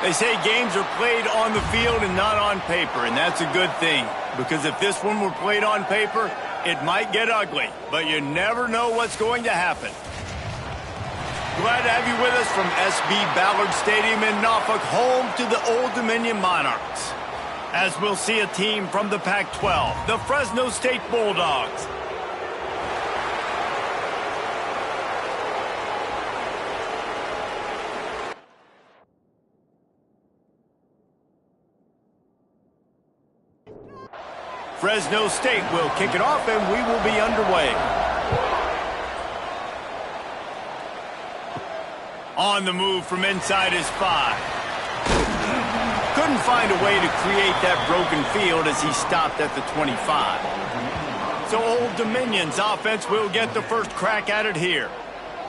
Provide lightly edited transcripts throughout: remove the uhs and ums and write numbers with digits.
They say games are played on the field and not on paper, and that's a good thing. Because if this one were played on paper, it might get ugly. But you never know what's going to happen. Glad to have you with us from SB Ballard Stadium in Norfolk, home to the Old Dominion Monarchs. As we'll see a team from the Pac-12, the Fresno State Bulldogs. Fresno State will kick it off, and we will be underway. On the move from inside his 5. Couldn't find a way to create that broken field as he stopped at the 25. So Old Dominion's offense will get the first crack at it here.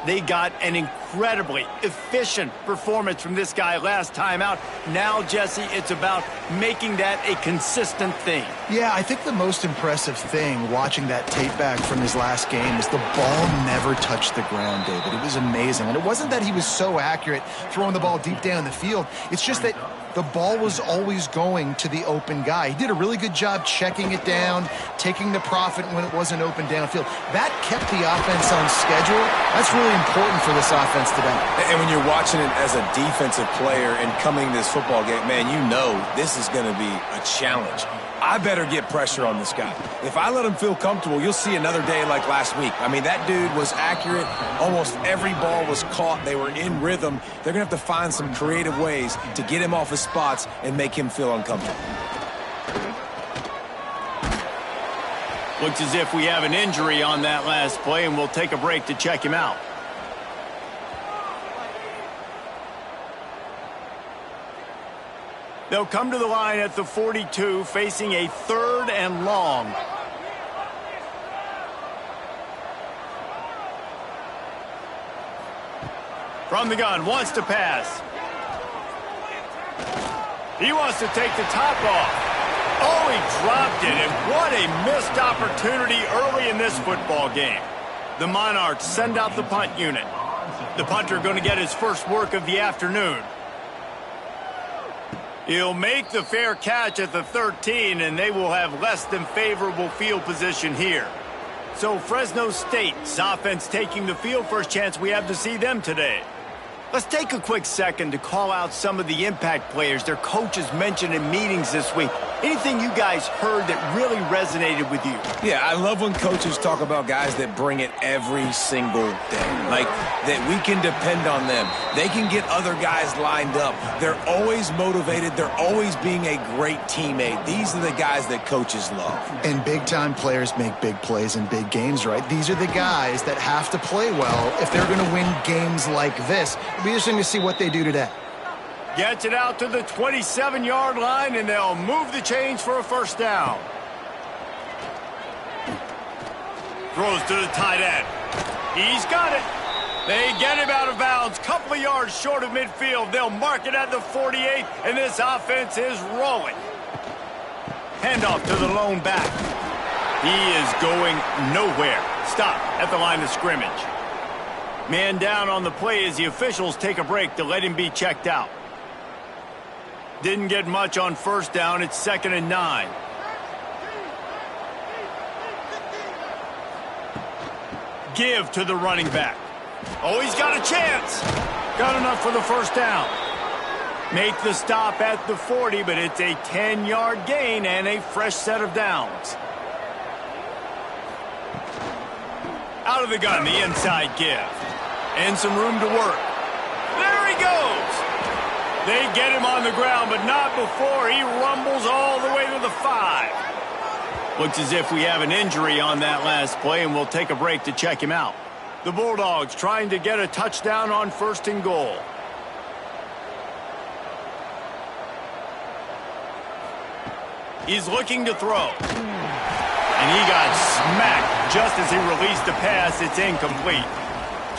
They got an incredibly efficient performance from this guy last time out. Now, Jesse, it's about making that a consistent thing. Yeah, I think the most impressive thing watching that tape back from his last game is the ball never touched the ground, David. It was amazing. And it wasn't that he was so accurate throwing the ball deep down the field. It's just that the ball was always going to the open guy. He did a really good job checking it down, taking the profit when it wasn't open downfield. That kept the offense on schedule. That's really important for this offense today. And when you're watching it as a defensive player and coming to this football game, man, you know this is going to be a challenge. I better get pressure on this guy. If I let him feel comfortable, you'll see another day like last week. I mean, that dude was accurate. Almost every ball was caught. They were in rhythm. They're going to have to find some creative ways to get him off his spots and make him feel uncomfortable. Looks as if we have an injury on that last play, and we'll take a break to check him out. They'll come to the line at the 42, facing a 3rd and long. From the gun, wants to pass. He wants to take the top off. Oh, he dropped it, and what a missed opportunity early in this football game. The Monarchs send out the punt unit. The punter going to get his first work of the afternoon. He'll make the fair catch at the 13, and they will have less than favorable field position here. So Fresno State's offense taking the field, first chance we have to see them today. Let's take a quick second to call out some of the impact players their coaches mentioned in meetings this week. Anything you guys heard that really resonated with you? Yeah, I love when coaches talk about guys that bring it every single day. Like, that we can depend on them. They can get other guys lined up. They're always motivated. They're always being a great teammate. These are the guys that coaches love. And big-time players make big plays in big games, right? These are the guys that have to play well if they're going to win games like this. It'll be interesting to see what they do today. Gets it out to the 27-yard line, and they'll move the chains for a first down. Throws to the tight end. He's got it. They get him out of bounds. Couple of yards short of midfield. They'll mark it at the 48, and this offense is rolling. Handoff to the lone back. He is going nowhere. Stop at the line of scrimmage. Man down on the play as the officials take a break to let him be checked out. Didn't get much on first down. It's 2nd and 9. Give to the running back. Oh, he's got a chance. Got enough for the first down. Make the stop at the 40, but it's a 10-yard gain and a fresh set of downs. Out of the gun, the inside give. And some room to work. There he goes. They get him on the ground, but not before he rumbles all the way to the 5. Looks as if we have an injury on that last play, and we'll take a break to check him out. The Bulldogs trying to get a touchdown on 1st and goal. He's looking to throw. And he got smacked just as he released the pass. It's incomplete.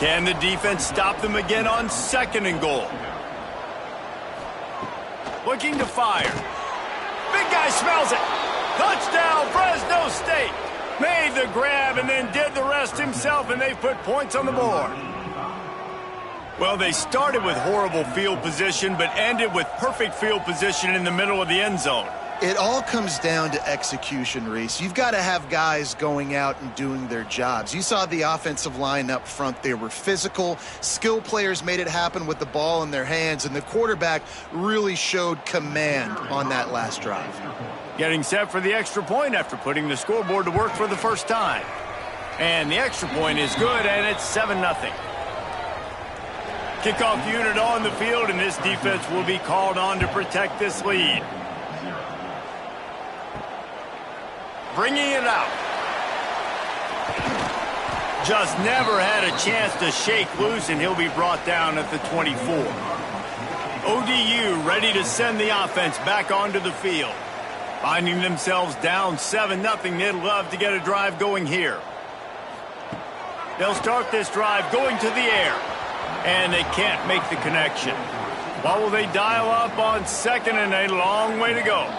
Can the defense stop them again on 2nd and goal? Looking to fire. Big guy smells it. Touchdown, Fresno State. Made the grab and then did the rest himself, and they put points on the board. Well, they started with horrible field position, but ended with perfect field position in the middle of the end zone. It all comes down to execution, Reese. You've got to have guys going out and doing their jobs. You saw the offensive line up front. They were physical. Skill players made it happen with the ball in their hands, and the quarterback really showed command on that last drive. Getting set for the extra point after putting the scoreboard to work for the first time. And the extra point is good, and it's 7-0. Kickoff unit on the field, and this defense will be called on to protect this lead. Bringing it out. Just never had a chance to shake loose, and he'll be brought down at the 24. ODU ready to send the offense back onto the field. Finding themselves down 7-0, they'd love to get a drive going here. They'll start this drive going to the air, and they can't make the connection. What will they dial up on second, and a long way to go?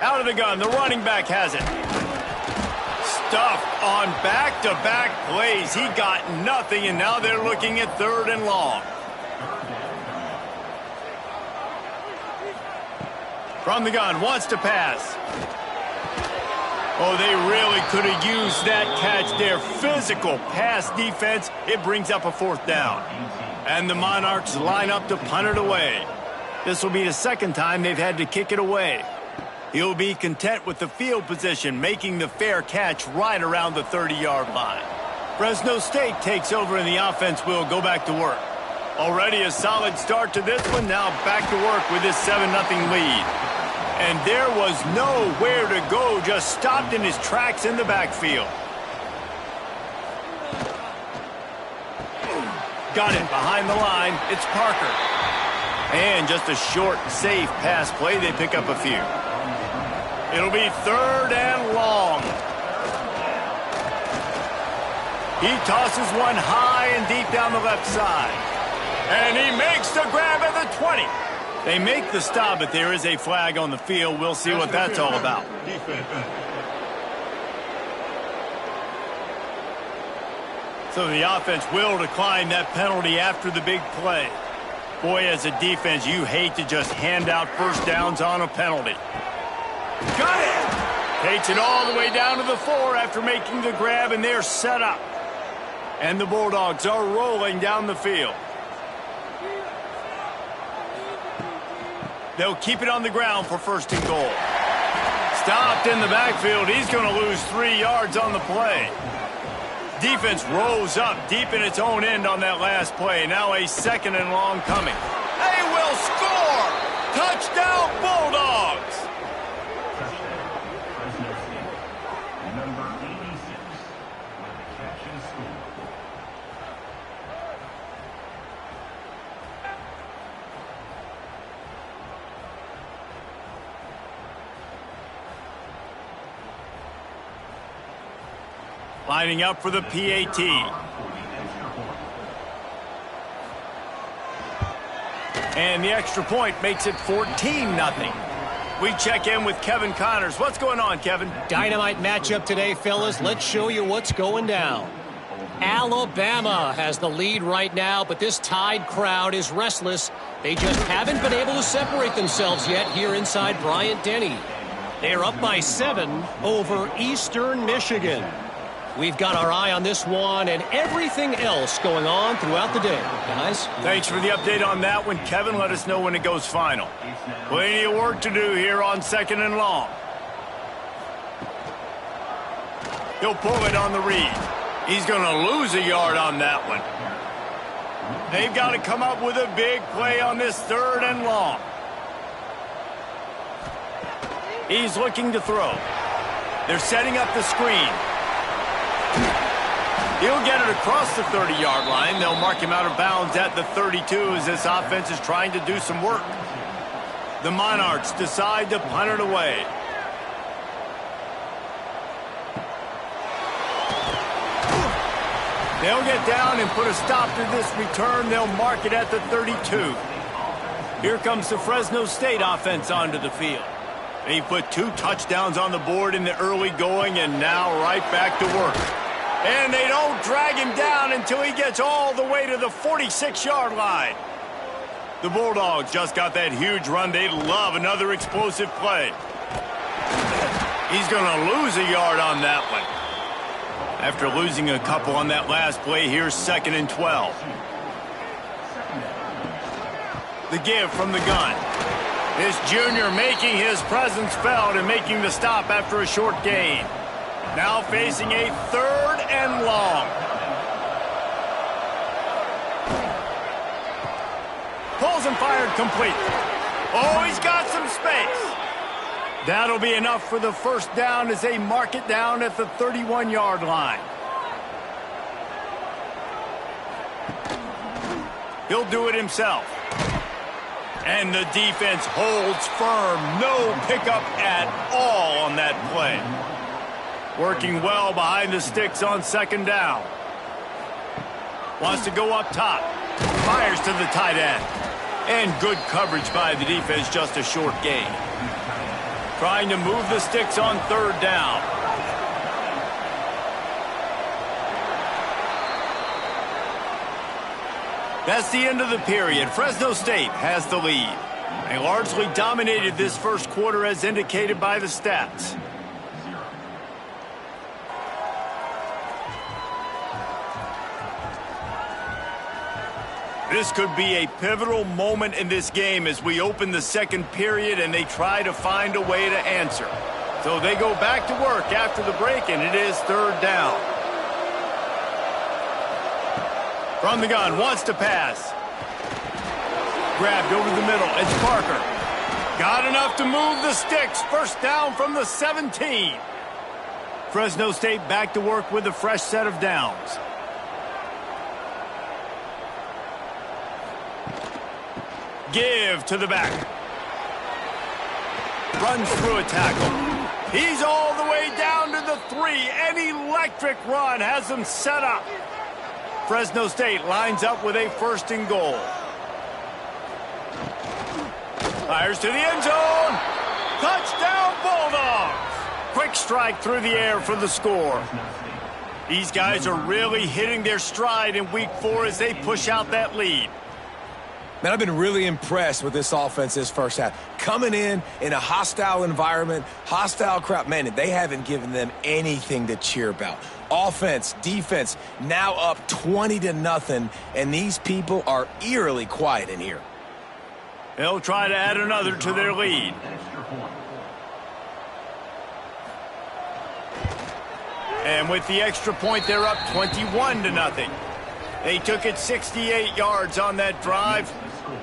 Out of the gun, the running back has it. Stuffed on back-to-back plays. He got nothing, and now they're looking at 3rd and long. From the gun, wants to pass. Oh, they really could have used that catch there. Physical pass defense. It brings up a 4th down. And the Monarchs line up to punt it away. This will be the second time they've had to kick it away. He'll be content with the field position, making the fair catch right around the 30-yard line. Fresno State takes over, and the offense will go back to work. Already a solid start to this one. Now back to work with this 7-0 lead. And there was nowhere to go, just stopped in his tracks in the backfield. Got it behind the line. It's Parker. And just a short, safe pass play. They pick up a few. It'll be 3rd and long. He tosses one high and deep down the left side. And he makes the grab at the 20. They make the stop, but there is a flag on the field. We'll see what that's all about. So the offense will decline that penalty after the big play. Boy, as a defense, you hate to just hand out first downs on a penalty. Got it! Takes it all the way down to the 4 after making the grab, and they're set up. And the Bulldogs are rolling down the field. They'll keep it on the ground for 1st and goal. Stopped in the backfield. He's going to lose 3 yards on the play. Defense rose up deep in its own end on that last play. Now a 2nd and long coming. They will score! Touchdown, Bulldogs! Lining up for the PAT. And the extra point makes it 14-0. We check in with Kevin Connors. What's going on, Kevin? Dynamite matchup today, fellas. Let's show you what's going down. Alabama has the lead right now, but this Tide crowd is restless. They just haven't been able to separate themselves yet here inside Bryant-Denny. They're up by 7 over Eastern Michigan. We've got our eye on this one and everything else going on throughout the day, guys. Thanks for the update on that one, Kevin. Let us know when it goes final. Plenty of work to do here on 2nd and long. He'll pull it on the read. He's going to lose a yard on that one. They've got to come up with a big play on this 3rd and long. He's looking to throw. They're setting up the screen. He'll get it across the 30-yard line. They'll mark him out of bounds at the 32 as this offense is trying to do some work. The Monarchs decide to punt it away. They'll get down and put a stop to this return. They'll mark it at the 32. Here comes the Fresno State offense onto the field. He put 2 touchdowns on the board in the early going, and now right back to work. And they don't drag him down until he gets all the way to the 46-yard line. The Bulldogs just got that huge run. They love another explosive play. He's going to lose a yard on that one. After losing a couple on that last play, here's 2nd and 12. The give from the gun. This junior making his presence felt and making the stop after a short gain. Now facing a 3rd and long. Pulls and fired complete. Oh, he's got some space. That'll be enough for the first down as they mark it down at the 31-yard line. He'll do it himself. And the defense holds firm. No pickup at all on that play. Working well behind the sticks on 2nd down. Wants to go up top. Fires to the tight end. And good coverage by the defense, just a short gain. Trying to move the sticks on 3rd down. That's the end of the period. Fresno State has the lead. They largely dominated this first quarter as indicated by the stats. This could be a pivotal moment in this game as we open the second period and they try to find a way to answer. So they go back to work after the break, and it is 3rd down. From the gun, wants to pass. Grabbed over the middle, it's Parker. Got enough to move the sticks. First down from the 17. Fresno State back to work with a fresh set of downs. Give to the back. Runs through a tackle. He's all the way down to the 3. An electric run has him set up. Fresno State lines up with a 1st and goal. Fires to the end zone. Touchdown Bulldogs. Quick strike through the air for the score. These guys are really hitting their stride in week 4 as they push out that lead. Man, I've been really impressed with this offense this first half. Coming in a hostile environment, hostile crowd. Man, they haven't given them anything to cheer about. Offense, defense, now up 20-0, and these people are eerily quiet in here. They'll try to add another to their lead. And with the extra point, they're up 21-0. They took it 68 yards on that drive.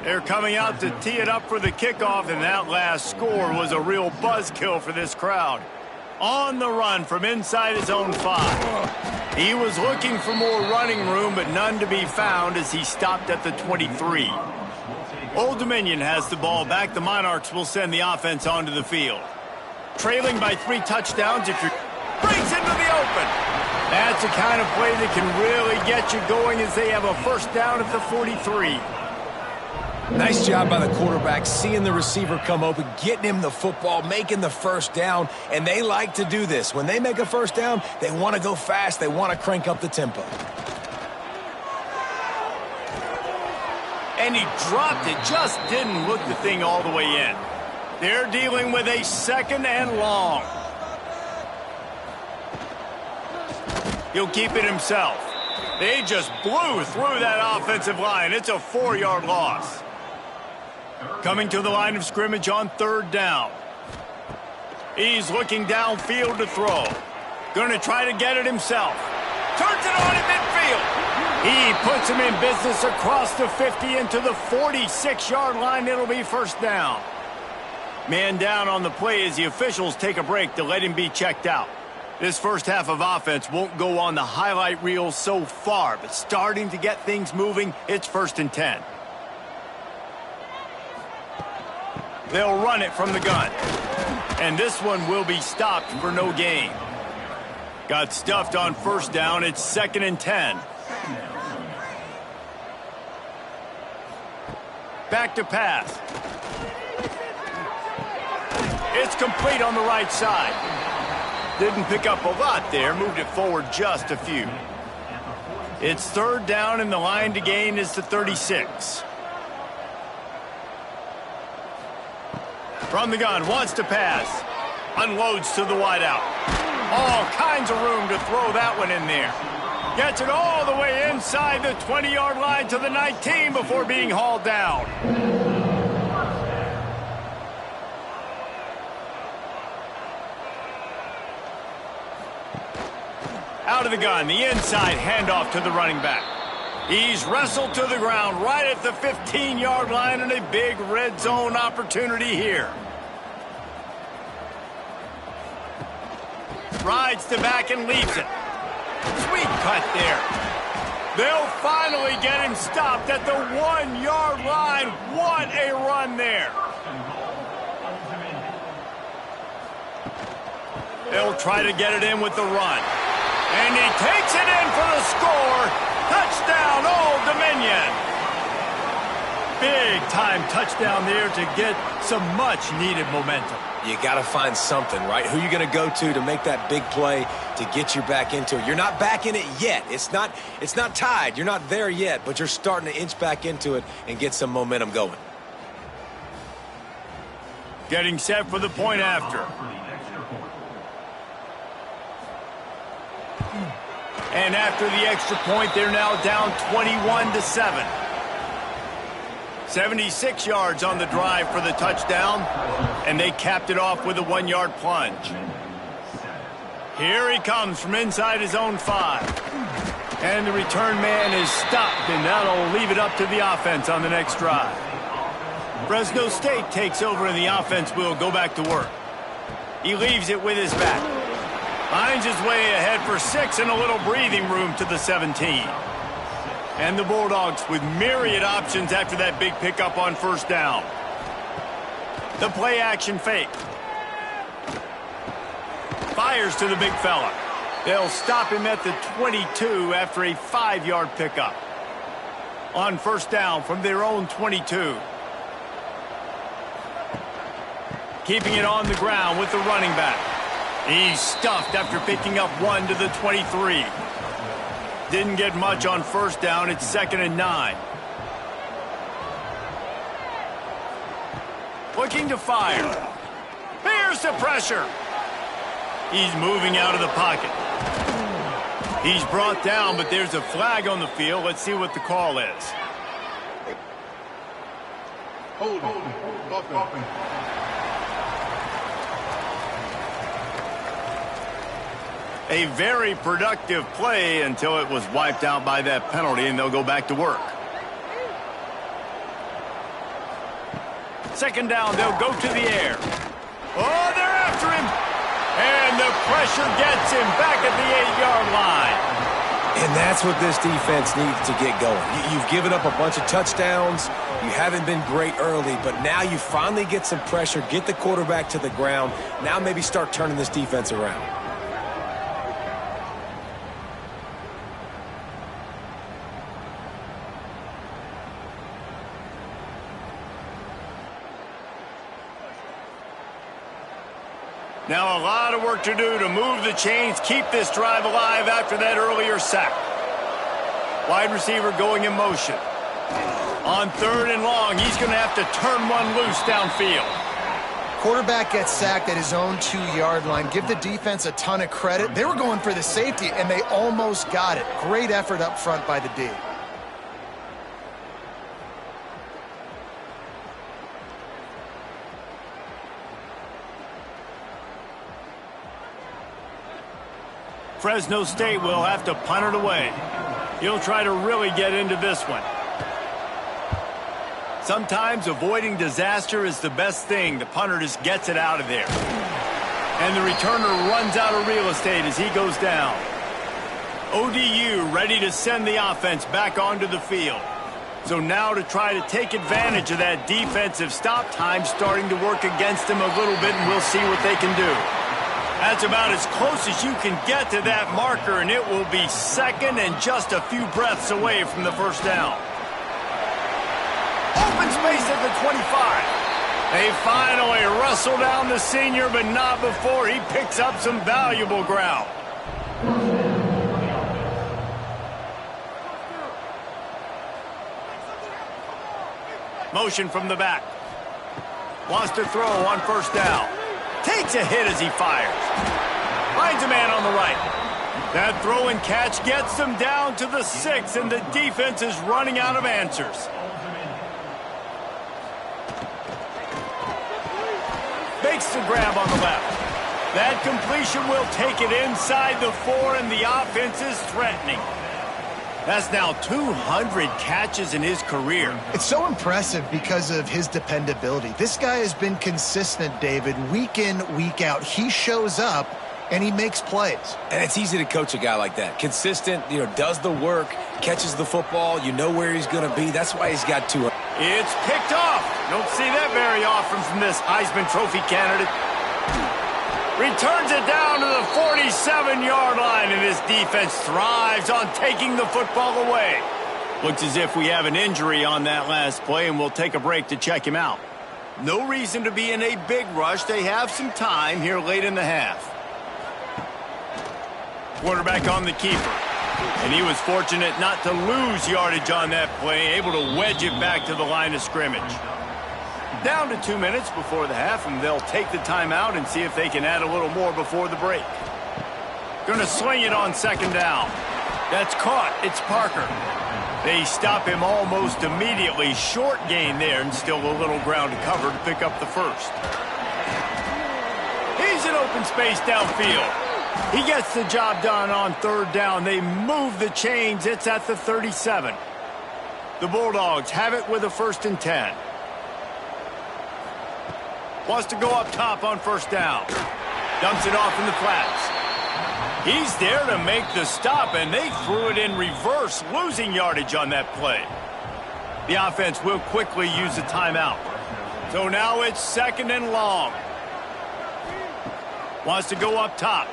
They're coming out to tee it up for the kickoff, and that last score was a real buzzkill for this crowd. On the run from inside his own 5. He was looking for more running room, but none to be found as he stopped at the 23. Old Dominion has the ball back. The Monarchs will send the offense onto the field. Trailing by 3 touchdowns, if you're breaks into the open. That's the kind of play that can really get you going as they have a first down at the 43. Nice job by the quarterback, seeing the receiver come open, getting him the football, making the first down, and they like to do this. When they make a first down, they want to go fast, they want to crank up the tempo. And he dropped it, just didn't look the thing all the way in. They're dealing with a 2nd and long. He'll keep it himself. They just blew through that offensive line. It's a 4-yard loss. Coming to the line of scrimmage on 3rd down. He's looking downfield to throw. Going to try to get it himself. Turns it on at midfield. He puts him in business across the 50 into the 46-yard line. It'll be first down. Man down on the play as the officials take a break to let him be checked out. This first half of offense won't go on the highlight reel so far, but starting to get things moving, it's 1st and 10. They'll run it from the gun. And this one will be stopped for no gain. Got stuffed on first down. It's 2nd and 10. Back to pass. It's complete on the right side. Didn't pick up a lot there, moved it forward just a few. It's third down, and the line to gain is the 36. From the gun, wants to pass. Unloads to the wideout. All kinds of room to throw that one in there. Gets it all the way inside the 20-yard line to the 19 before being hauled down. Out of the gun, the inside handoff to the running back. He's wrestled to the ground right at the 15-yard line, and a big red zone opportunity here. Rides the back and leaves it. Sweet cut there. They'll finally get him stopped at the 1-yard line. What a run there. They'll try to get it in with the run. And he takes it in for the score. Touchdown, Old Dominion. Big time touchdown there to get some much needed momentum. You got to find something, right? Who you going to go to make that big play to get you back into it? You're not back in it yet. It's not tied. You're not there yet, but you're starting to inch back into it and get some momentum going. Getting set for the point after. And after the extra point, they're now down 21-7. 76 yards on the drive for the touchdown, and they capped it off with a 1-yard plunge. Here he comes from inside his own 5. And the return man is stopped, and that'll leave it up to the offense on the next drive. Fresno State takes over, and the offense will go back to work. He leaves it with his back. Finds his way ahead for 6 and a little breathing room to the 17. And the Bulldogs with myriad options after that big pickup on first down. The play action fake. Fires to the big fella. They'll stop him at the 22 after a 5-yard pickup. On first down from their own 22. Keeping it on the ground with the running back. He's stuffed after picking up 1 to the 23. Didn't get much on first down. It's 2nd and 9. Looking to fire. Here's the pressure. He's moving out of the pocket. He's brought down, but there's a flag on the field. Let's see what the call is. Hold it. A very productive play until it was wiped out by that penalty, and they'll go back to work. 2nd down, they'll go to the air. Oh, they're after him. And the pressure gets him back at the 8-yard line. And that's what this defense needs to get going. You've given up a bunch of touchdowns. You haven't been great early, but now you finally get some pressure, get the quarterback to the ground. Now maybe start turning this defense around. Now a lot of work to do to move the chains, keep this drive alive after that earlier sack. Wide receiver going in motion. On 3rd and long, he's going to have to turn one loose downfield. Quarterback gets sacked at his own 2-yard line. Give the defense a ton of credit. They were going for the safety, and they almost got it. Great effort up front by the D. Fresno State will have to punt it away. He'll try to really get into this one. Sometimes avoiding disaster is the best thing. The punter just gets it out of there. And the returner runs out of real estate as he goes down. ODU ready to send the offense back onto the field. So now to try to take advantage of that defensive stop time starting to work against them a little bit, and we'll see what they can do. That's about as close as you can get to that marker, and it will be 2nd and just a few breaths away from the first down. Open space at the 25. They finally wrestle down the senior, but not before he picks up some valuable ground. Motion from the back. Wants to throw on first down. Takes a hit as he fires. Finds a man on the right. That throw and catch gets them down to the 6, and the defense is running out of answers. Makes the grab on the left. That completion will take it inside the 4, and the offense is threatening. That's now 200 catches in his career. It's so impressive because of his dependability. This guy has been consistent, David, week in, week out. He shows up, and he makes plays. And it's easy to coach a guy like that. Consistent, does the work, catches the football, you know where he's going to be. That's why he's got 200. It's picked off. Don't see that very often from this Heisman Trophy candidate. Returns it down to the 47-yard line, and his defense thrives on taking the football away. Looks as if we have an injury on that last play, and we'll take a break to check him out. No reason to be in a big rush. They have some time here late in the half. Quarterback on the keeper. And he was fortunate not to lose yardage on that play, able to wedge it back to the line of scrimmage. Down to 2 minutes before the half, and they'll take the timeout and see if they can add a little more before the break. Going to sling it on second down. That's caught. It's Parker. They stop him almost immediately. Short gain there, and still a little ground to cover to pick up the first. He's in open space downfield. He gets the job done on third down. They move the chains. It's at the 37. The Bulldogs have it with a 1st and 10. Wants to go up top on first down. Dumps it off in the flats. He's there to make the stop, and they threw it in reverse, losing yardage on that play. The offense will quickly use a timeout. So now it's 2nd and long. Wants to go up top.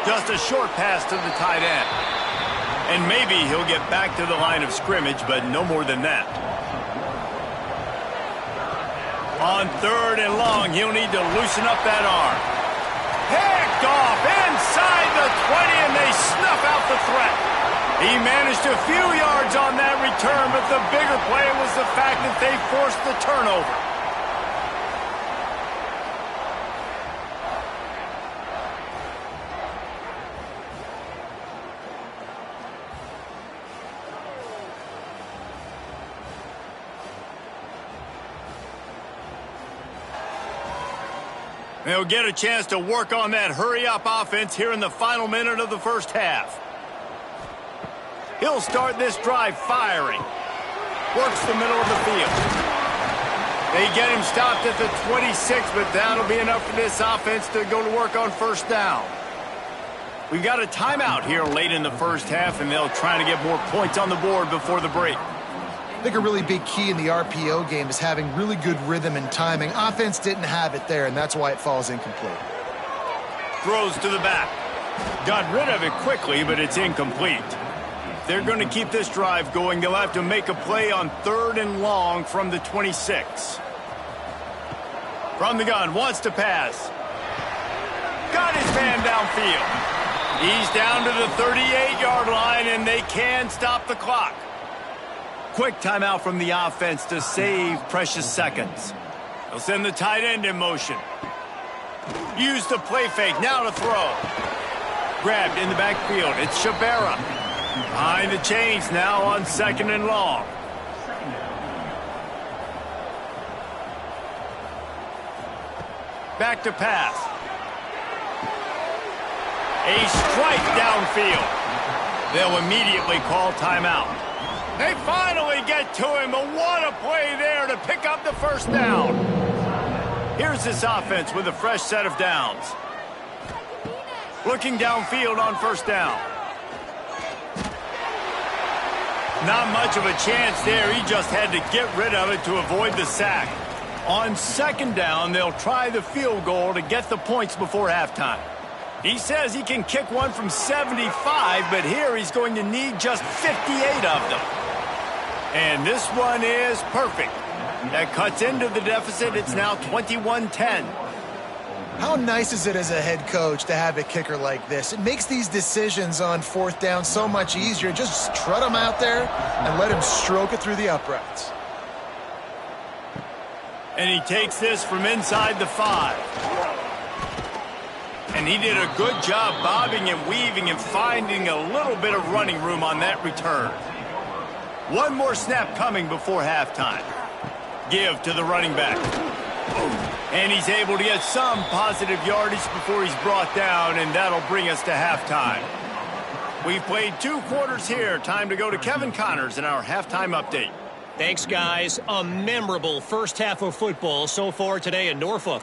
Just a short pass to the tight end. And maybe he'll get back to the line of scrimmage, but no more than that. On 3rd and long, he'll need to loosen up that arm. Picked off inside the 20, and they snuff out the threat. He managed a few yards on that return, but the bigger play was the fact that they forced the turnover. They'll get a chance to work on that hurry-up offense here in the final minute of the first half. He'll start this drive firing. Works the middle of the field. They get him stopped at the 26, but that'll be enough for this offense to go to work on first down. We've got a timeout here late in the first half, and they'll try to get more points on the board before the break. I think a really big key in the RPO game is having really good rhythm and timing. Offense didn't have it there, and that's why it falls incomplete. Throws to the back. Got rid of it quickly, but it's incomplete. They're going to keep this drive going. They'll have to make a play on 3rd and long from the 26. From the gun, wants to pass. Got his man downfield. He's down to the 38-yard line, and they can stop the clock. Quick timeout from the offense to save precious seconds. They'll send the tight end in motion. Use the play fake, now to throw. Grabbed in the backfield, it's Shabera. Behind the chains now on 2nd and long. Back to pass. A strike downfield. They'll immediately call timeout. They finally get to him, but what a play there to pick up the first down. Here's this offense with a fresh set of downs. Looking downfield on first down. Not much of a chance there. He just had to get rid of it to avoid the sack. On 2nd down, they'll try the field goal to get the points before halftime. He says he can kick one from 75, but here he's going to need just 58 of them. And this one is perfect. That cuts into the deficit. It's now 21-10. How nice is it as a head coach to have a kicker like this? It makes these decisions on fourth down so much easier. Just trot him out there and let him stroke it through the uprights. And he takes this from inside the 5. And he did a good job bobbing and weaving and finding a little bit of running room on that return. One more snap coming before halftime. Give to the running back. And he's able to get some positive yardage before he's brought down, and that'll bring us to halftime. We've played 2 quarters here. Time to go to Kevin Connors in our halftime update. Thanks, guys. A memorable first half of football so far today in Norfolk.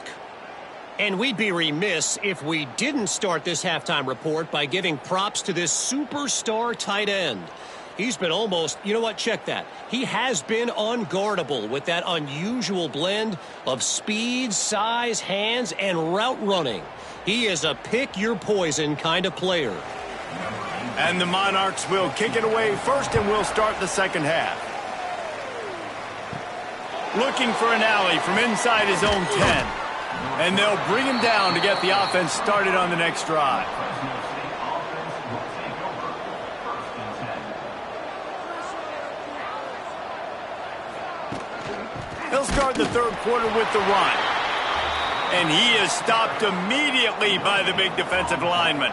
And we'd be remiss if we didn't start this halftime report by giving props to this superstar tight end. He's been almost, you know what, check that. He has been unguardable with that unusual blend of speed, size, hands, and route running. He is a pick-your-poison kind of player. And the Monarchs will kick it away first, and we'll start the second half. Looking for an alley from inside his own 10. And they'll bring him down to get the offense started on the next drive. He'll start the third quarter with the run. And he is stopped immediately by the big defensive lineman.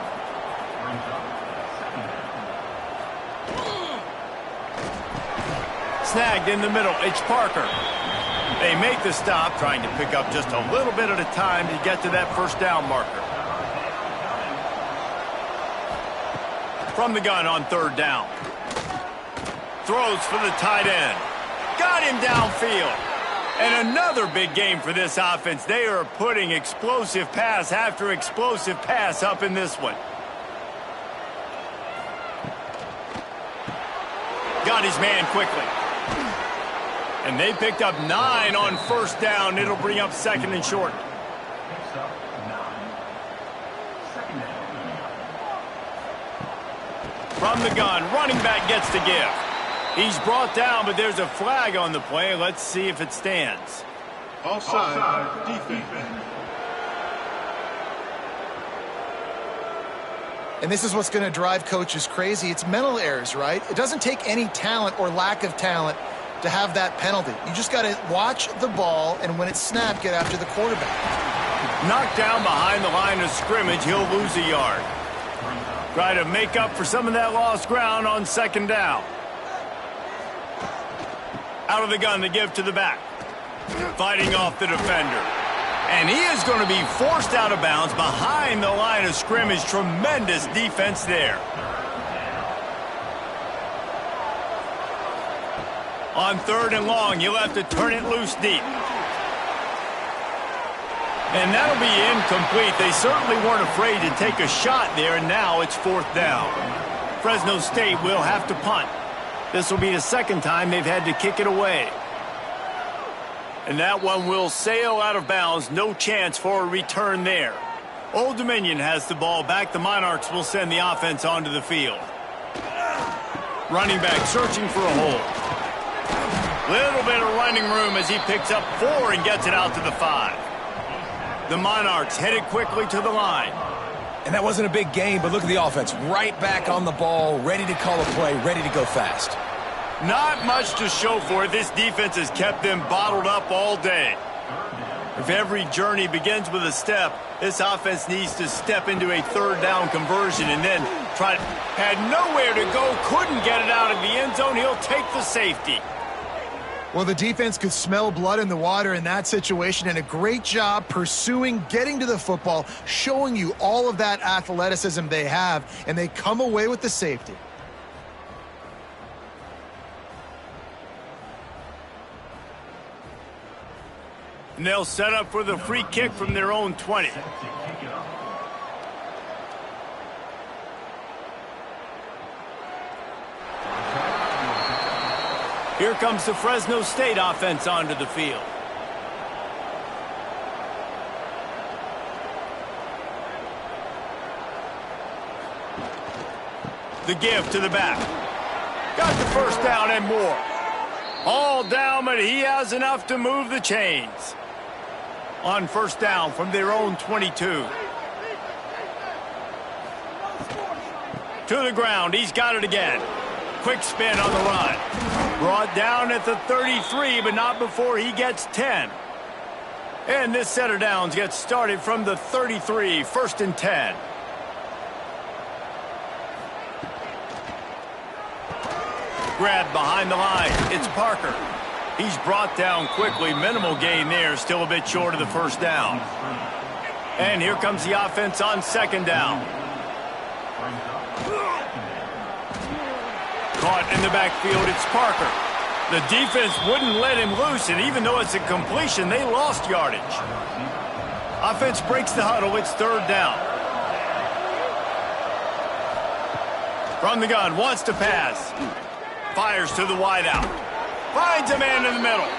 Snagged in the middle. It's Parker. They make the stop, trying to pick up just a little bit at a time to get to that first down marker. From the gun on third down. Throws for the tight end. Got him downfield. And another big game for this offense. They are putting explosive pass after explosive pass up in this one. Got his man quickly. And they picked up 9 on first down. It'll bring up second and short. From the gun, running back gets to give. He's brought down, but there's a flag on the play. Let's see if it stands. Offside, defense. And this is what's going to drive coaches crazy. It's mental errors, right? It doesn't take any talent or lack of talent to have that penalty. You just got to watch the ball, and when it's snapped, get after the quarterback. Knocked down behind the line of scrimmage, he'll lose a yard. Try to make up for some of that lost ground on second down. Out of the gun to give to the back. Fighting off the defender. And he is going to be forced out of bounds behind the line of scrimmage. Tremendous defense there. On third and long, you'll have to turn it loose deep. And that'll be incomplete. They certainly weren't afraid to take a shot there, and now it's fourth down. Fresno State will have to punt. This will be the second time they've had to kick it away. And that one will sail out of bounds. No chance for a return there. Old Dominion has the ball back. The Monarchs will send the offense onto the field. Running back searching for a hole. Little bit of running room as he picks up 4 and gets it out to the 5. The Monarchs headed quickly to the line. And that wasn't a big game, but look at the offense. Right back on the ball, ready to call a play, ready to go fast. Not much to show for it. This defense has kept them bottled up all day. If every journey begins with a step, this offense needs to step into a third down conversion and then try. Had nowhere to go, couldn't get it out of the end zone. He'll take the safety. Well, the defense could smell blood in the water in that situation, and a great job pursuing, getting to the football, showing you all of that athleticism they have, and they come away with the safety. And they'll set up for the free kick from their own 20. Here comes the Fresno State offense onto the field. The give to the back. Got the first down and more. All down, but he has enough to move the chains. On first down from their own 22. To the ground, he's got it again. Quick spin on the run. Brought down at the 33, but not before he gets 10. And this set of downs gets started from the 33, 1st and 10. Grabbed behind the line. It's Parker. He's brought down quickly. Minimal gain there. Still a bit short of the first down. And here comes the offense on 2nd down. Caught in the backfield. It's Parker. The defense wouldn't let him loose, and even though it's a completion, they lost yardage. Offense breaks the huddle. It's 3rd down. From the gun, wants to pass. Fires to the wideout. Finds a man in the middle.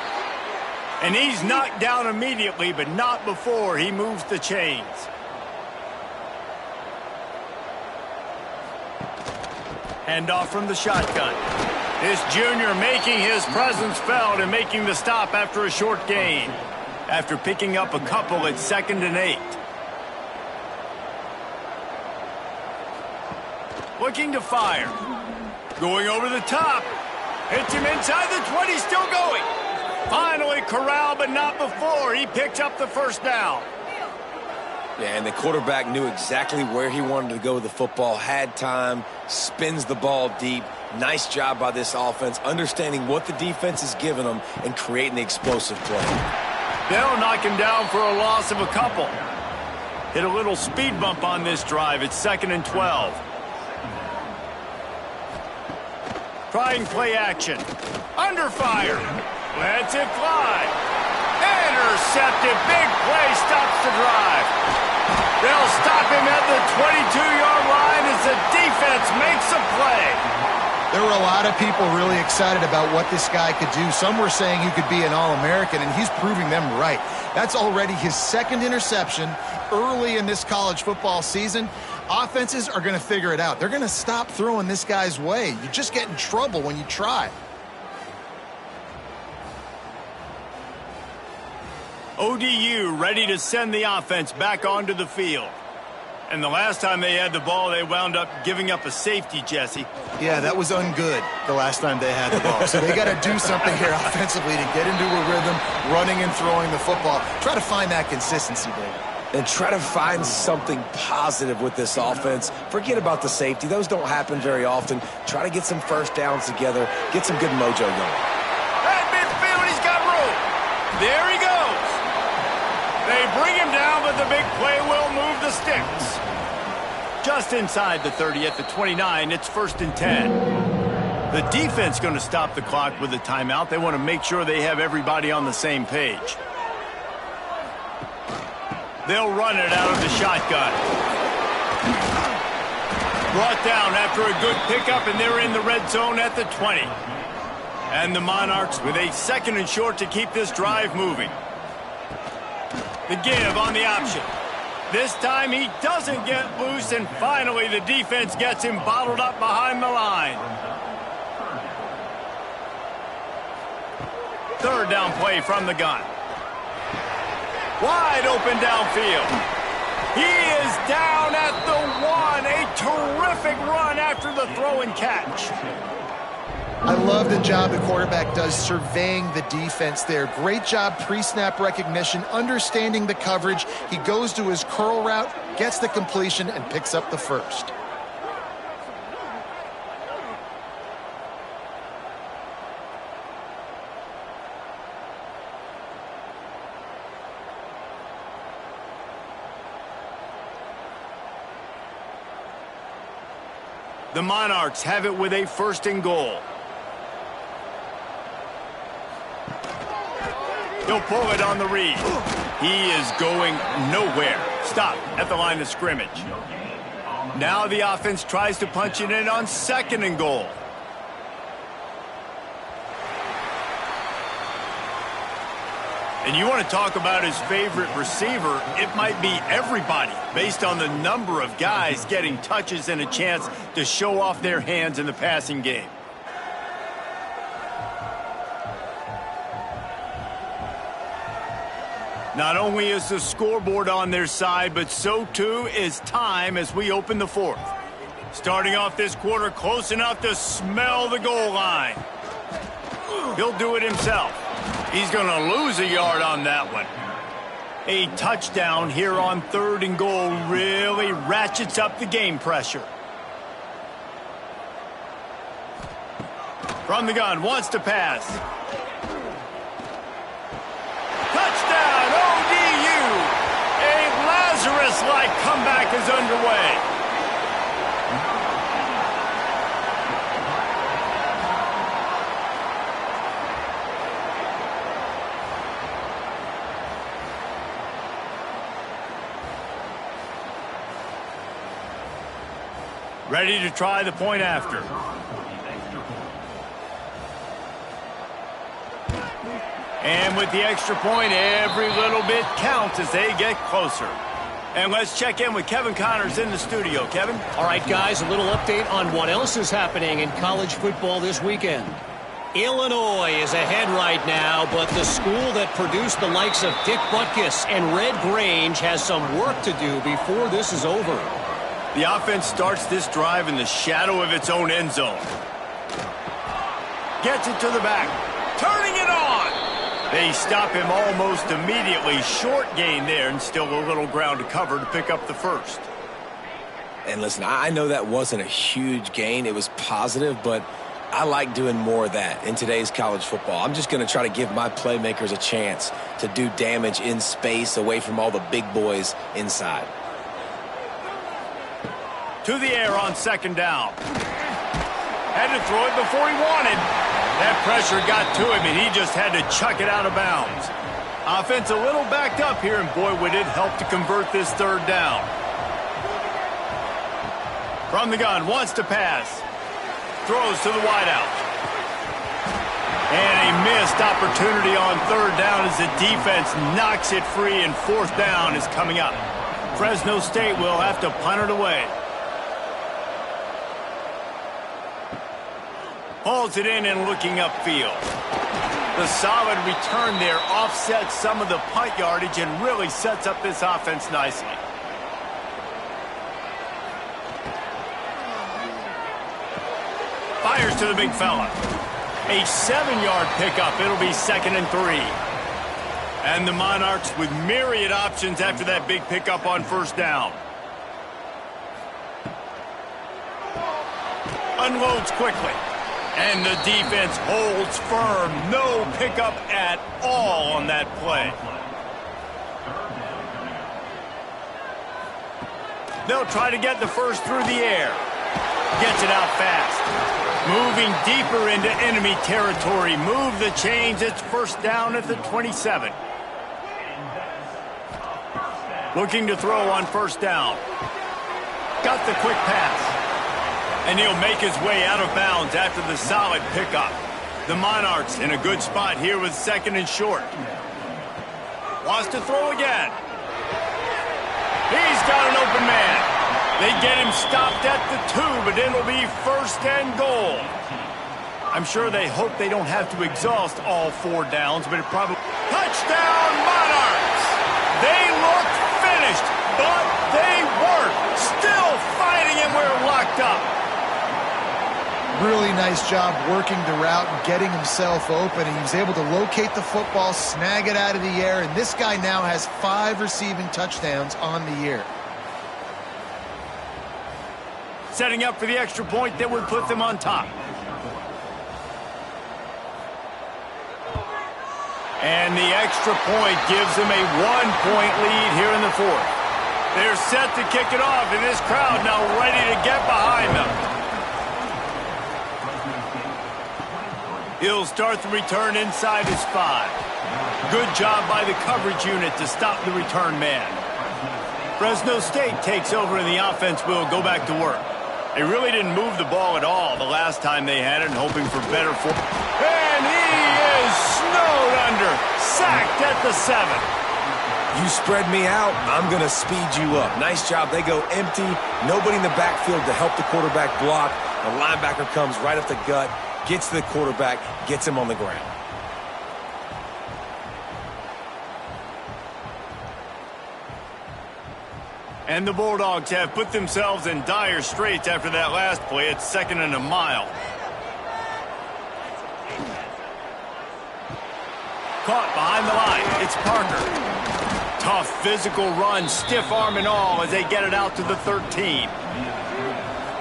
And he's knocked down immediately, but not before he moves the chains. Handoff from the shotgun. This junior making his presence felt and making the stop after a short gain. After picking up a couple at 2nd and 8. Looking to fire. Going over the top. Hits him inside the 20, still going. Finally corralled, but not before he picked up the first down. Yeah, and the quarterback knew exactly where he wanted to go with the football, had time, spins the ball deep. Nice job by this offense, understanding what the defense is giving them and creating the explosive play. They'll knock him down for a loss of a couple. Hit a little speed bump on this drive. It's 2nd and 12. Trying play action. Under fire. Lets it fly. Intercepted. Big play stops the drive. They'll stop him at the 22-yard line as the defense makes a play. There were a lot of people really excited about what this guy could do. Some were saying he could be an All-American, and he's proving them right. That's already his 2nd interception early in this college football season. Offenses are going to figure it out. They're going to stop throwing this guy's way. You just get in trouble when you try. ODU ready to send the offense back onto the field. And the last time they had the ball, they wound up giving up a safety, Jesse. Yeah, that was ungood the last time they had the ball. So they got to do something here offensively to get into a rhythm, running and throwing the football. Try to find that consistency, David. And try to find something positive with this offense. Forget about the safety. Those don't happen very often. Try to get some first downs together. Get some good mojo going. At midfield, he's got room. There he goes. They bring him down, but the big play will move the sticks. Just inside the 30 at the 29, it's 1st and 10. The defense going to stop the clock with a timeout. They want to make sure they have everybody on the same page. They'll run it out of the shotgun. Brought down after a good pickup, and they're in the red zone at the 20. And the Monarchs with a 2nd and short to keep this drive moving. The give on the option. This time he doesn't get loose, and finally the defense gets him bottled up behind the line. 3rd down play from the gun. Wide open downfield. He is down at the 1. A terrific run after the throw and catch. I love the job the quarterback does surveying the defense there. Great job pre-snap recognition, understanding the coverage. He goes to his curl route, gets the completion, and picks up the first. The Monarchs have it with a 1st and goal. He'll pull it on the read. He is going nowhere. Stop at the line of scrimmage. Now the offense tries to punch it in on 2nd and goal. And you want to talk about his favorite receiver, it might be everybody based on the number of guys getting touches and a chance to show off their hands in the passing game. Not only is the scoreboard on their side, but so too is time as we open the fourth. Starting off this quarter close enough to smell the goal line. He'll do it himself. He's going to lose a yard on that one. A touchdown here on 3rd and goal really ratchets up the game pressure. From the gun, wants to pass. Touchdown, ODU! A Lazarus-like comeback is underway. Ready to try the point after. And with the extra point, every little bit counts as they get closer. And let's check in with Kevin Connors in the studio. Kevin? All right, guys, a little update on what else is happening in college football this weekend. Illinois is ahead right now, but the school that produced the likes of Dick Butkus and Red Grange has some work to do before this is over. The offense starts this drive in the shadow of its own end zone. Gets it to the back. Turning it on! They stop him almost immediately. Short gain there and still a little ground to cover to pick up the first. And listen, I know that wasn't a huge gain. It was positive, but I like doing more of that in today's college football. I'm just going to try to give my playmakers a chance to do damage in space away from all the big boys inside. To the air on 2nd down. Had to throw it before he wanted. That pressure got to him, and he just had to chuck it out of bounds. Offense a little backed up here, and boy, would it help to convert this 3rd down. From the gun, wants to pass. Throws to the wideout. And a missed opportunity on 3rd down as the defense knocks it free, and 4th down is coming up. Fresno State will have to punt it away. Hauls it in and looking upfield. The solid return there offsets some of the punt yardage and really sets up this offense nicely. Fires to the big fella. A 7-yard pickup. It'll be 2nd and 3. And the Monarchs with myriad options after that big pickup on 1st down. Unloads quickly. And the defense holds firm. No pickup at all on that play. They'll try to get the first through the air. Gets it out fast. Moving deeper into enemy territory. Move the chains. It's 1st down at the 27. Looking to throw on 1st down. Got the quick pass. And he'll make his way out of bounds after the solid pickup. The Monarchs in a good spot here with 2nd and short. Wants to throw again. He's got an open man. They get him stopped at the 2, but it'll be 1st and goal. I'm sure they hope they don't have to exhaust all 4 downs, but it probably... Touchdown, Monarchs! They look finished, but they weren't. Still fighting, and we're locked up. Really nice job working the route and getting himself open. He was able to locate the football, snag it out of the air, and this guy now has 5 receiving touchdowns on the year. Setting up for the extra point that would put them on top. And the extra point gives them a 1-point lead here in the 4th. They're set to kick it off, and this crowd now ready to get behind them. He'll start the return inside his 5. Good job by the coverage unit to stop the return man. Fresno State takes over and the offense will go back to work. They really didn't move the ball at all the last time they had it, hoping for better form. And he is snowed under, sacked at the 7. You spread me out, I'm going to speed you up. Nice job. They go empty. Nobody in the backfield to help the quarterback block. The linebacker comes right up the gut, gets to the quarterback, gets him on the ground. And the Bulldogs have put themselves in dire straits after that last play. It's 2nd and a mile. Caught behind the line. It's Parker. Tough physical run, stiff arm and all as they get it out to the 13.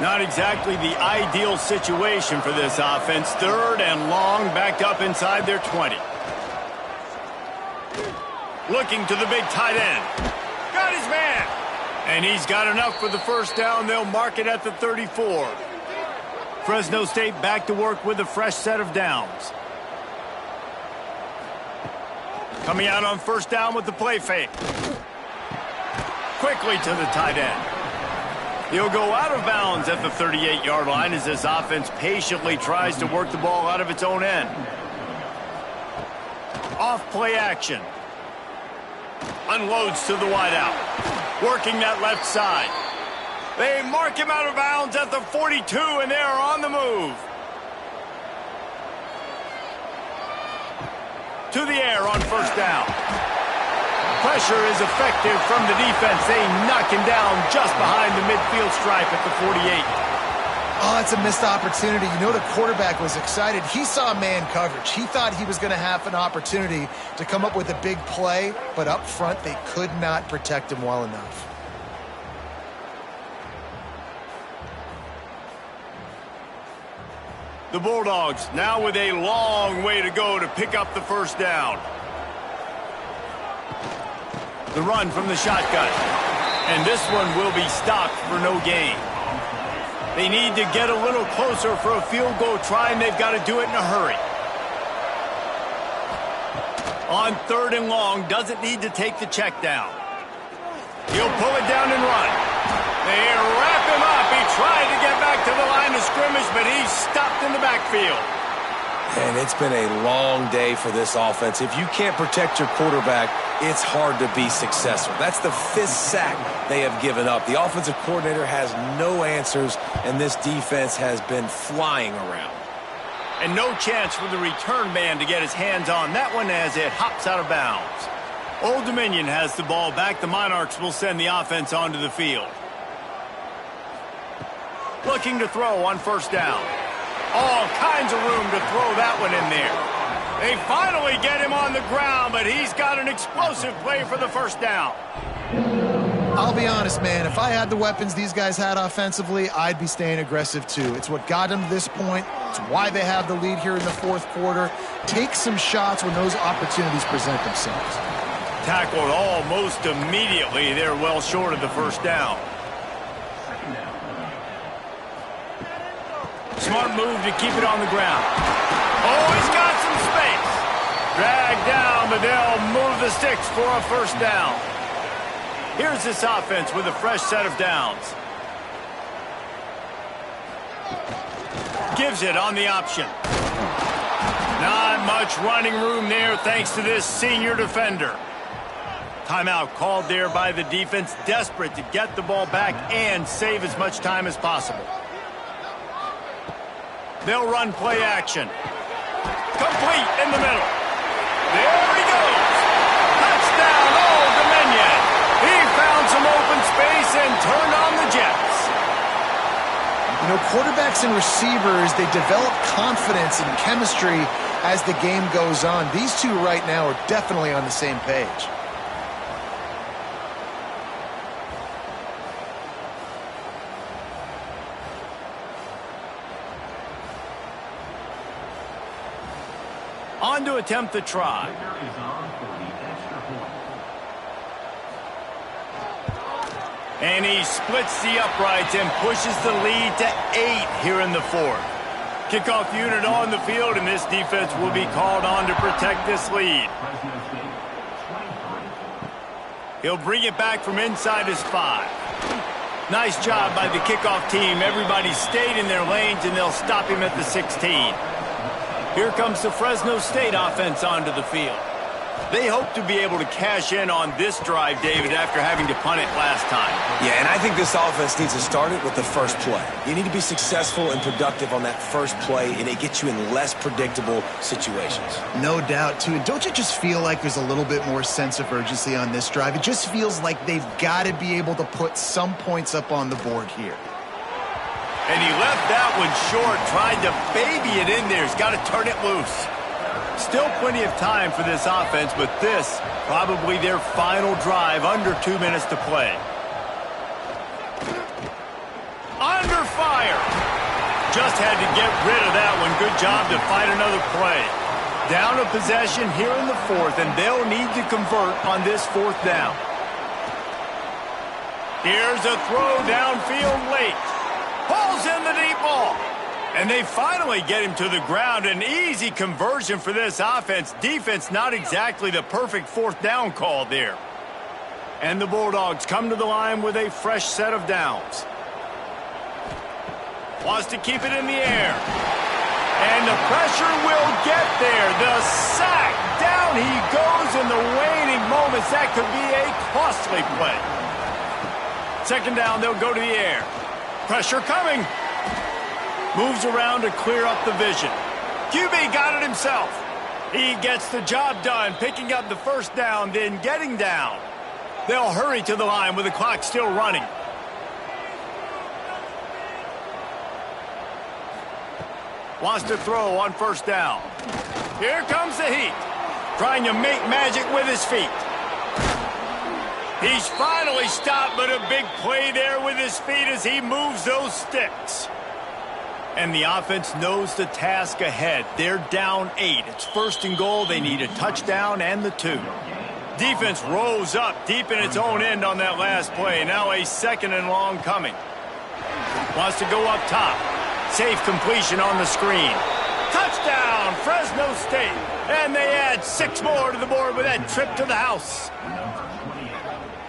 Not exactly the ideal situation for this offense. 3rd and long, backed up inside their 20. Looking to the big tight end. Got his man. And he's got enough for the first down. They'll mark it at the 34. Fresno State back to work with a fresh set of downs. Coming out on first down with the play fake. Quickly to the tight end. He'll go out of bounds at the 38-yard line as this offense patiently tries to work the ball out of its own end. Off play action. Unloads to the wideout. Working that left side. They mark him out of bounds at the 42, and they are on the move. To the air on first down. Pressure is effective from the defense. They knock him down just behind the midfield stripe at the 48. Oh, that's a missed opportunity. You know the quarterback was excited. He saw man coverage. He thought he was going to have an opportunity to come up with a big play, but up front they could not protect him well enough. The Bulldogs now with a long way to go to pick up the first down. The run from the shotgun. And this one will be stopped for no gain. They need to get a little closer for a field goal try, and they've got to do it in a hurry. On 3rd and long, doesn't need to take the check down. He'll pull it down and run. They wrap him up. He tried to get back to the line of scrimmage, but he's stopped in the backfield. And it's been a long day for this offense. If you can't protect your quarterback, it's hard to be successful. That's the 5th sack they have given up. The offensive coordinator has no answers, and this defense has been flying around. And no chance for the return man to get his hands on that one as it hops out of bounds. Old Dominion has the ball back. The Monarchs will send the offense onto the field. Looking to throw on first down. All kinds of room to throw that one in there. They finally get him on the ground, but he's got an explosive play for the first down. I'll be honest, man. If I had the weapons these guys had offensively, I'd be staying aggressive too. It's what got them to this point. It's why they have the lead here in the 4th quarter. Take some shots when those opportunities present themselves. Tackled almost immediately. They're well short of the first down. Smart move to keep it on the ground. Oh, he's got some space. Dragged down, but they'll move the sticks for a first down. Here's this offense with a fresh set of downs. Gives it on the option. Not much running room there thanks to this senior defender. Timeout called there by the defense, desperate to get the ball back and save as much time as possible. They'll run play action. Complete in the middle. There he goes. Touchdown, Old Dominion. He found some open space and turned on the Jets. You know, quarterbacks and receivers, they develop confidence and chemistry as the game goes on. These two right now are definitely on the same page. On to attempt the try. And he splits the uprights and pushes the lead to 8 here in the 4th. Kickoff unit on the field, and this defense will be called on to protect this lead. He'll bring it back from inside his 5. Nice job by the kickoff team. Everybody stayed in their lanes, and they'll stop him at the 16. Here comes the Fresno State offense onto the field. They hope to be able to cash in on this drive, David, after having to punt it last time. Yeah, and I think this offense needs to start it with the first play. You need to be successful and productive on that first play, and it gets you in less predictable situations. No doubt, too. And don't you just feel like there's a little bit more sense of urgency on this drive? It just feels like they've got to be able to put some points up on the board here. And he left that one short, tried to baby it in there. He's got to turn it loose. Still plenty of time for this offense, but this probably their final drive, under 2 minutes to play. Under fire. Just had to get rid of that one. Good job to fight another play. Down a possession here in the fourth, and they'll need to convert on this fourth down. Here's a throw downfield late. Pulls in the deep ball. And they finally get him to the ground. An easy conversion for this offense. Defense, not exactly the perfect fourth down call there. And the Bulldogs come to the line with a fresh set of downs. Wants to keep it in the air. And the pressure will get there. The sack. Down he goes in the waning moments. That could be a costly play. Second down, they'll go to the air. Pressure coming. Moves around to clear up the vision. QB got it himself. He gets the job done, picking up the first down, then getting down. They'll hurry to the line with the clock still running. Wants to throw on first down. Here comes the heat. Trying to make magic with his feet. He's finally stopped, but a big play there with his feet as he moves those sticks. And the offense knows the task ahead. They're down 8. It's first and goal. They need a touchdown and the 2. Defense rose up deep in its own end on that last play. Now a second and long coming. Wants to go up top. Safe completion on the screen. Touchdown, Fresno State. And they add 6 more to the board with that trip to the house.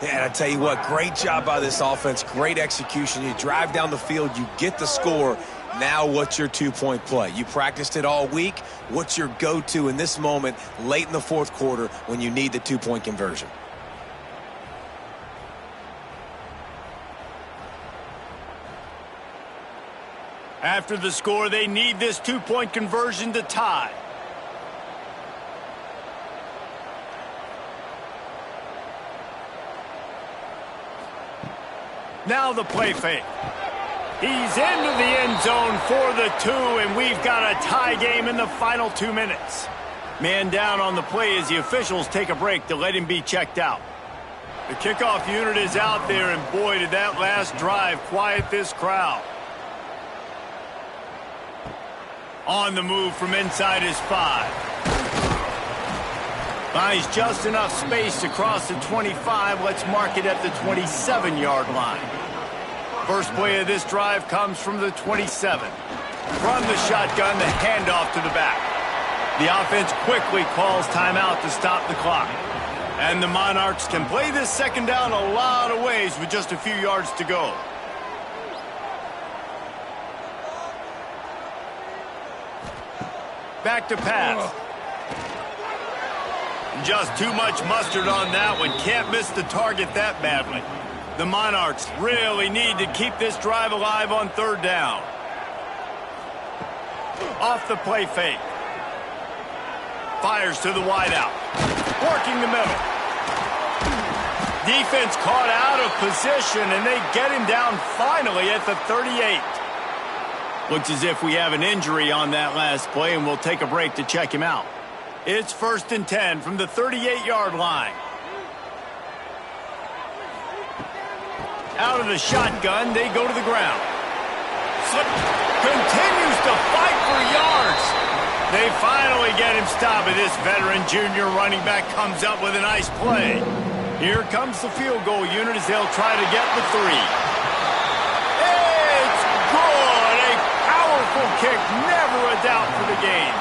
Yeah, and I tell you what, great job by this offense. Great execution. You drive down the field, you get the score. Now what's your 2-point play? You practiced it all week. What's your go-to in this moment late in the fourth quarter when you need the 2-point conversion? After the score, they need this 2-point conversion to tie. Now the play fake. He's into the end zone for the 2, and we've got a tie game in the final 2 minutes. Man down on the play as the officials take a break to let him be checked out. The kickoff unit is out there, and boy, did that last drive quiet this crowd. On the move from inside his 5. Finds just enough space to cross the 25. Let's mark it at the 27-yard line. First play of this drive comes from the 27. From the shotgun, the handoff to the back. The offense quickly calls timeout to stop the clock. And the Monarchs can play this second down a lot of ways with just a few yards to go. Back to pass. Just too much mustard on that one. Can't miss the target that badly. The Monarchs really need to keep this drive alive on third down. Off the play fake. Fires to the wideout. Working the middle. Defense caught out of position, and they get him down finally at the 38. Looks as if we have an injury on that last play, and we'll take a break to check him out. It's 1st and 10 from the 38-yard line. Out of the shotgun, they go to the ground. Slip continues to fight for yards. They finally get him stopped, and this veteran junior running back comes up with a nice play. Here comes the field goal unit as they'll try to get the 3. It's good. A powerful kick, never a doubt for the game.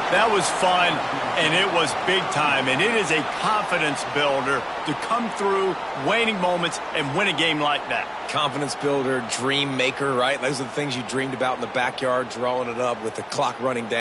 That was fun, and it was big time, and it is a confidence builder to come through waning moments and win a game like that. Confidence builder, dream maker, right? Those are the things you dreamed about in the backyard, drawing it up with the clock running down.